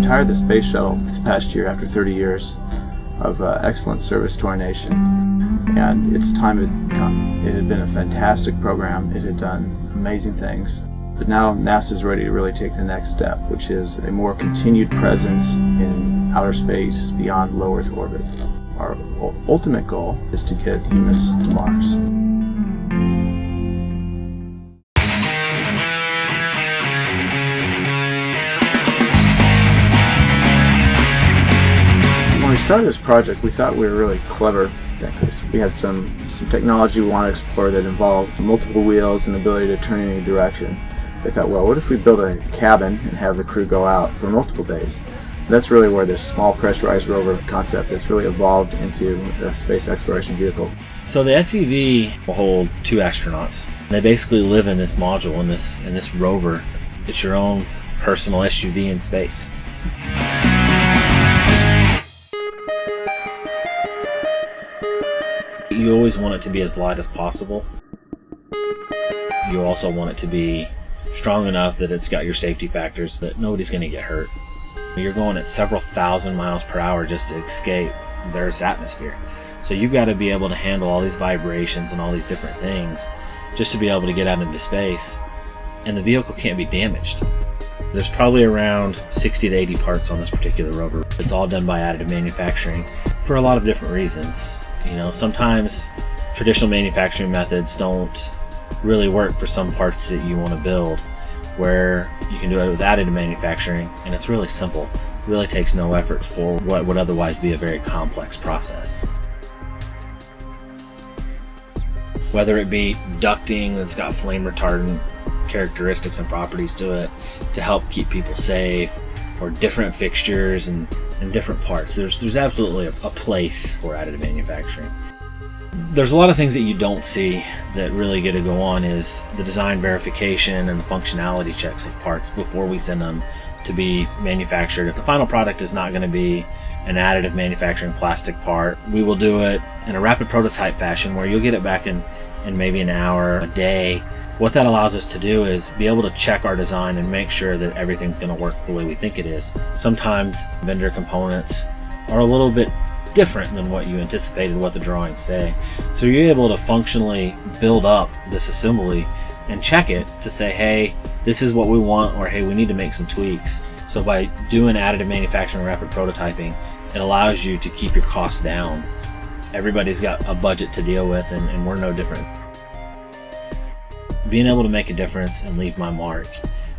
retired the space shuttle this past year after 30 years of excellent service to our nation, and its time had come. It had been a fantastic program. It had done amazing things. But now NASA's ready to really take the next step, which is a more continued presence in outer space beyond low Earth orbit. Our ultimate goal is to get humans to Mars. When we started this project, we thought we were really clever thinkers. We had some technology we wanted to explore that involved multiple wheels and the ability to turn in any direction. They thought, well, what if we build a cabin and have the crew go out for multiple days? And that's really where this small pressurized rover concept has really evolved into the space exploration vehicle. So the SEV will hold 2 astronauts. They basically live in this module, in this rover. It's your own personal SUV in space. You always want it to be as light as possible. You also want it to be strong enough that it's got your safety factors, that nobody's going to get hurt. You're going at several thousand miles per hour just to escape the Earth's atmosphere. So you've got to be able to handle all these vibrations and all these different things just to be able to get out into space, and the vehicle can't be damaged. There's probably around 60 to 80 parts on this particular rover. It's all done by additive manufacturing for a lot of different reasons. You know, sometimes traditional manufacturing methods don't really work for some parts that you want to build, where you can do it with additive manufacturing, and it's really simple. It really takes no effort for what would otherwise be a very complex process. Whether it be ducting that's got flame retardant characteristics and properties to it to help keep people safe, or different fixtures and different parts, there's absolutely a place for additive manufacturing. There's a lot of things that you don't see that really get to go on is the design verification and the functionality checks of parts before we send them to be manufactured. If the final product is not going to be an additive manufacturing plastic part, we will do it in a rapid prototype fashion where you'll get it back in maybe an hour, a day. What that allows us to do is be able to check our design and make sure that everything's going to work the way we think it is. Sometimes vendor components are a little bit different than what you anticipated, what the drawings say. So you're able to functionally build up this assembly and check it to say, hey, this is what we want, or hey, we need to make some tweaks. So by doing additive manufacturing, rapid prototyping, it allows you to keep your costs down. Everybody's got a budget to deal with, and we're no different. Being able to make a difference and leave my mark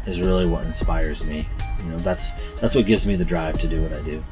is really what inspires me. You know, that's what gives me the drive to do what I do.